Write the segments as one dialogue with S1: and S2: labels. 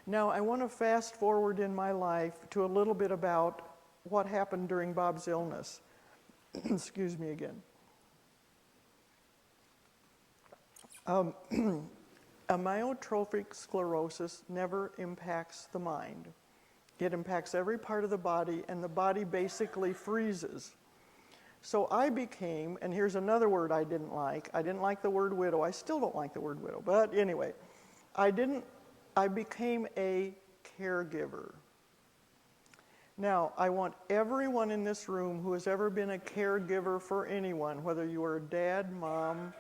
S1: Now, I want to fast forward in my life to a little bit about what happened during Bob's illness. Excuse me again. Amyotrophic sclerosis never impacts the mind. It impacts every part of the body, and the body basically freezes. So I became, and here's another word I didn't like. I didn't like the word widow. I still don't like the word widow, but anyway, I became a caregiver. Now, I want everyone in this room who has ever been a caregiver for anyone, whether you are a dad, mom,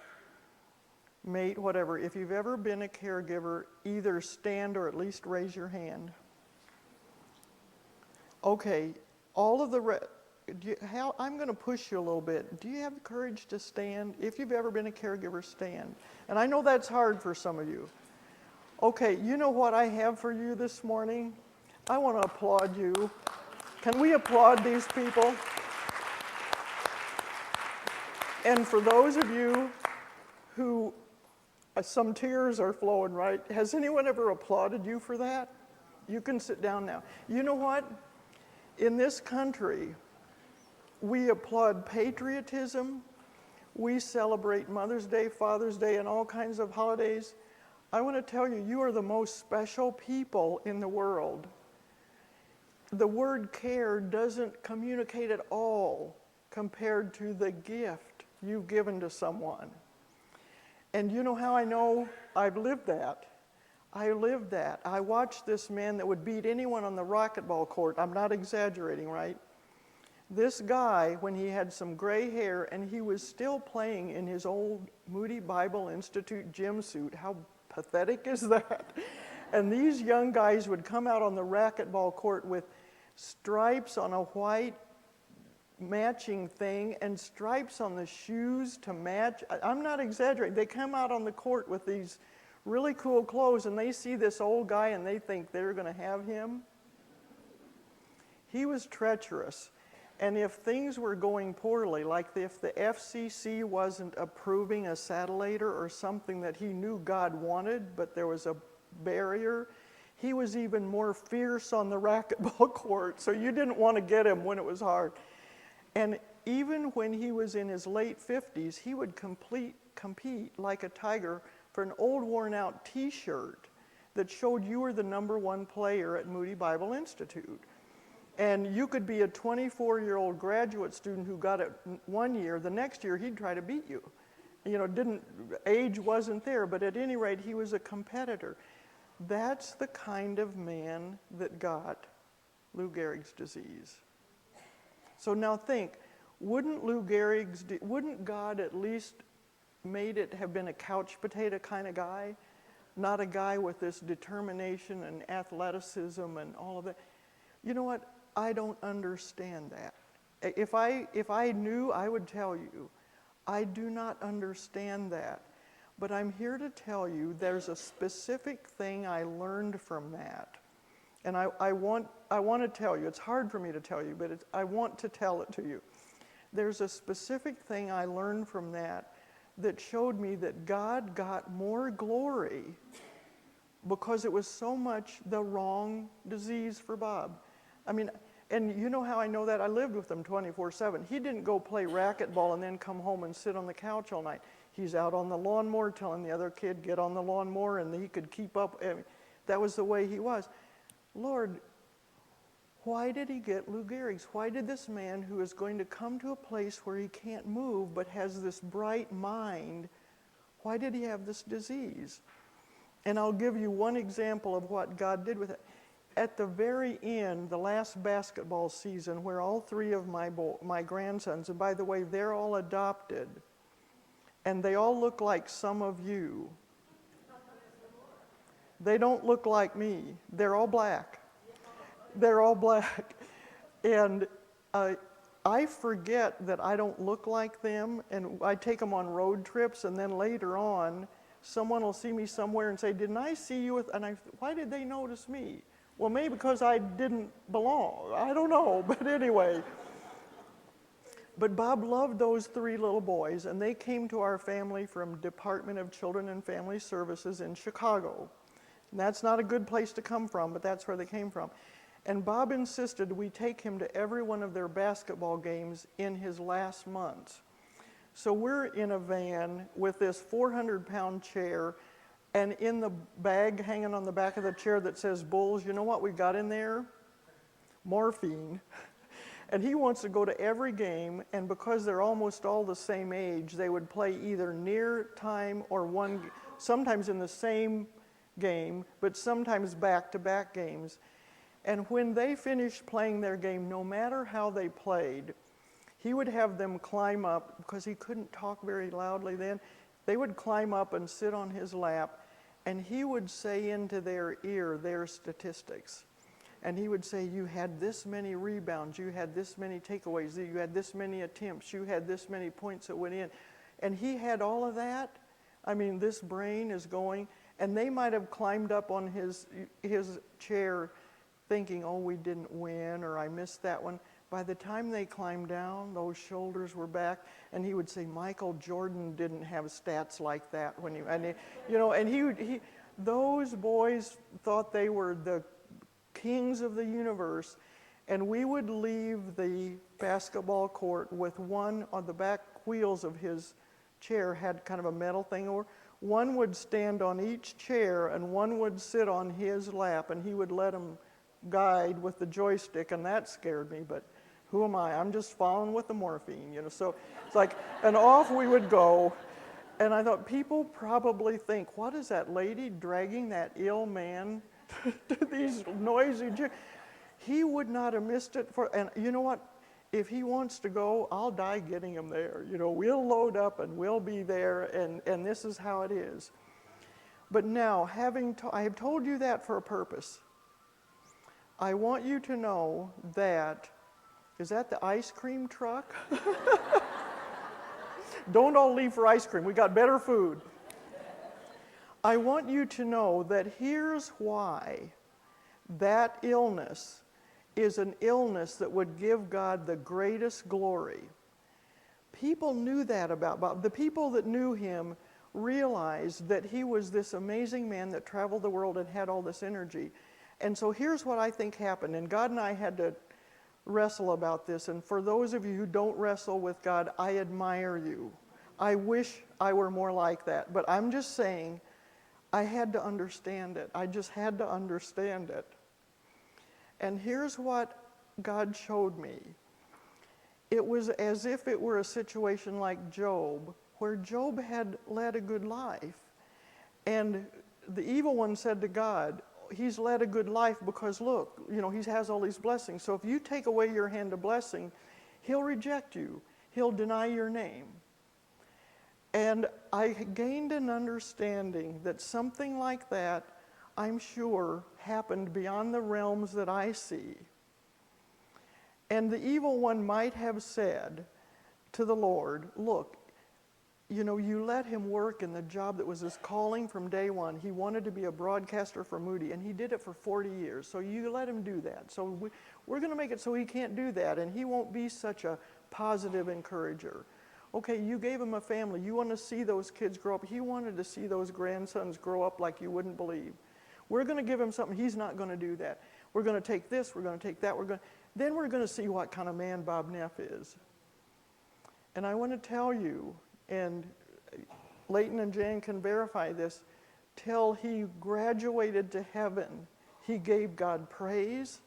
S1: mate, whatever, if you've ever been a caregiver, either stand or at least raise your hand. Okay, all of the I'm going to push you a little bit. Do you have the courage to stand? If you've ever been a caregiver, stand. And I know that's hard for some of you. Okay, you know what I have for you this morning? I want to applaud you. Can we applaud these people? And for those of you who, some tears are flowing, right? Has anyone ever applauded you for that? You can sit down now. You know what? In this country, we applaud patriotism. We celebrate Mother's Day, Father's Day, and all kinds of holidays. I want to tell you, you are the most special people in the world. The word care doesn't communicate at all compared to the gift you've given to someone. And you know how I know I've lived that? I lived that. I watched this man that would beat anyone on the racquetball court. I'm not exaggerating, right? This guy, when he had some gray hair and he was still playing in his old Moody Bible Institute gym suit, how pathetic is that? And these young guys would come out on the racquetball court with stripes on a white matching thing and stripes on the shoes to match. I'm not exaggerating. They come out on the court with these really cool clothes and they see this old guy and they think they're going to have him. He was treacherous. And if things were going poorly, like if the FCC wasn't approving a satellitor or something that he knew God wanted, but there was a barrier, he was even more fierce on the racquetball court, so you didn't want to get him when it was hard. And even when he was in his late 50s, he would compete like a tiger for an old worn-out T-shirt that showed you were the #1 player at Moody Bible Institute. And you could be a 24-year-old graduate student who got it one year. The next year, he'd try to beat you. You know, age wasn't there, but at any rate, he was a competitor. That's the kind of man that got Lou Gehrig's disease. So now think, wouldn't God at least made it have been a couch potato kind of guy? Not a guy with this determination and athleticism and all of that. You know what? I don't understand that. If I knew, I would tell you. I do not understand that. But I'm here to tell you there's a specific thing I learned from that. And I want to tell you. It's hard for me to tell you, but I want to tell it to you. There's a specific thing I learned from that showed me that God got more glory because it was so much the wrong disease for Bob. I mean, and you know how I know that? I lived with him 24/7. He didn't go play racquetball and then come home and sit on the couch all night. He's out on the lawnmower telling the other kid, get on the lawnmower, and he could keep up. I mean, that was the way he was. Lord, why did he get Lou Gehrig's? Why did this man who is going to come to a place where he can't move but has this bright mind, why did he have this disease? And I'll give you one example of what God did with it. At the very end, the last basketball season, where all three of my grandsons, and by the way, they're all adopted, and they all look like some of you. They don't look like me. They're all black. They're all black. And I forget that I don't look like them, and I take them on road trips, and then later on, someone will see me somewhere and say, didn't I see you with, why did they notice me? Well, maybe because I didn't belong. I don't know, but anyway. But Bob loved those three little boys, and they came to our family from Department of Children and Family Services in Chicago. And that's not a good place to come from, but that's where they came from. And Bob insisted we take him to every one of their basketball games in his last months. So we're in a van with this 400-pound chair, and in the bag hanging on the back of the chair that says Bulls, you know what we got in there? Morphine. And he wants to go to every game, and because they're almost all the same age, they would play either near time or sometimes in the same game, but sometimes back-to-back games. And when they finished playing their game, no matter how they played, he would have them climb up, because he couldn't talk very loudly then, they would climb up and sit on his lap, and he would say into their ear their statistics. And he would say, you had this many rebounds, you had this many takeaways, you had this many attempts, you had this many points that went in. And he had all of that. I mean, this brain is going, and they might have climbed up on his chair thinking, oh, we didn't win, or I missed that one. By the time they climbed down, those shoulders were back, and he would say, Michael Jordan didn't have stats like that when those boys thought they were the kings of the universe, and we would leave the basketball court with one on the back wheels of his chair had kind of a metal thing over. One would stand on each chair, and one would sit on his lap, and he would let him guide with the joystick, and that scared me, but who am I? I'm just following with the morphine, So it's like, and off we would go. And I thought, people probably think, what is that lady dragging that ill man to these noisy chairs? He would not have missed it and you know what? If he wants to go, I'll die getting him there. We'll load up and we'll be there, and this is how it is. But now, I have told you that for a purpose. I want you to know that, is that the ice cream truck? Don't all leave for ice cream. We got better food. I want you to know that here's why that illness is an illness that would give God the greatest glory. People knew that about Bob. The people that knew him realized that he was this amazing man that traveled the world and had all this energy. And so here's what I think happened, and God and I had to wrestle about this, and for those of you who don't wrestle with God, I admire you. I wish I were more like that, but I'm just saying I had to understand it. I just had to understand it. And here's what God showed me. It was as if it were a situation like Job, where Job had led a good life, and the evil one said to God, he's led a good life because look, he has all these blessings. So if you take away your hand of blessing, he'll reject you. He'll deny your name. And I gained an understanding that something like that, I'm sure, happened beyond the realms that I see. And the evil one might have said to the Lord, look, you let him work in the job that was his calling from day one. He wanted to be a broadcaster for Moody, and he did it for 40 years. So you let him do that. So we're going to make it so he can't do that, and he won't be such a positive encourager. Okay, you gave him a family. You want to see those kids grow up. He wanted to see those grandsons grow up like you wouldn't believe. We're going to give him something. He's not going to do that. We're going to take this. We're going to take that. Then we're going to see what kind of man Bob Neff is. And I want to tell you, and Leighton and Jan can verify this, till he graduated to heaven, he gave God praise.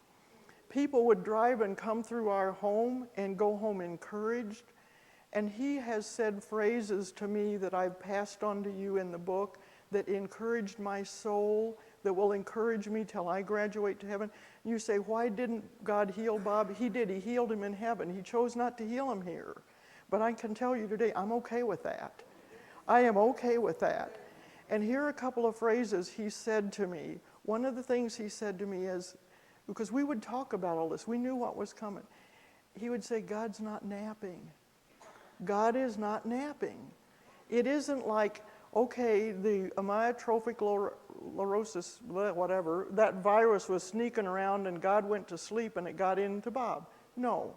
S1: People would drive and come through our home and go home encouraged. And he has said phrases to me that I've passed on to you in the book that encouraged my soul, that will encourage me till I graduate to heaven. You say, why didn't God heal Bob? He did. He healed him in heaven. He chose not to heal him here. But I can tell you today, I'm okay with that. I am okay with that. And here are a couple of phrases he said to me. One of the things he said to me is, because we would talk about all this, we knew what was coming. He would say, God's not napping. God is not napping. It isn't like, okay, the amyotrophic sclerosis, whatever, that virus was sneaking around and God went to sleep and it got into Bob. No.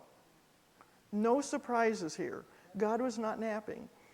S1: No surprises here. God was not napping.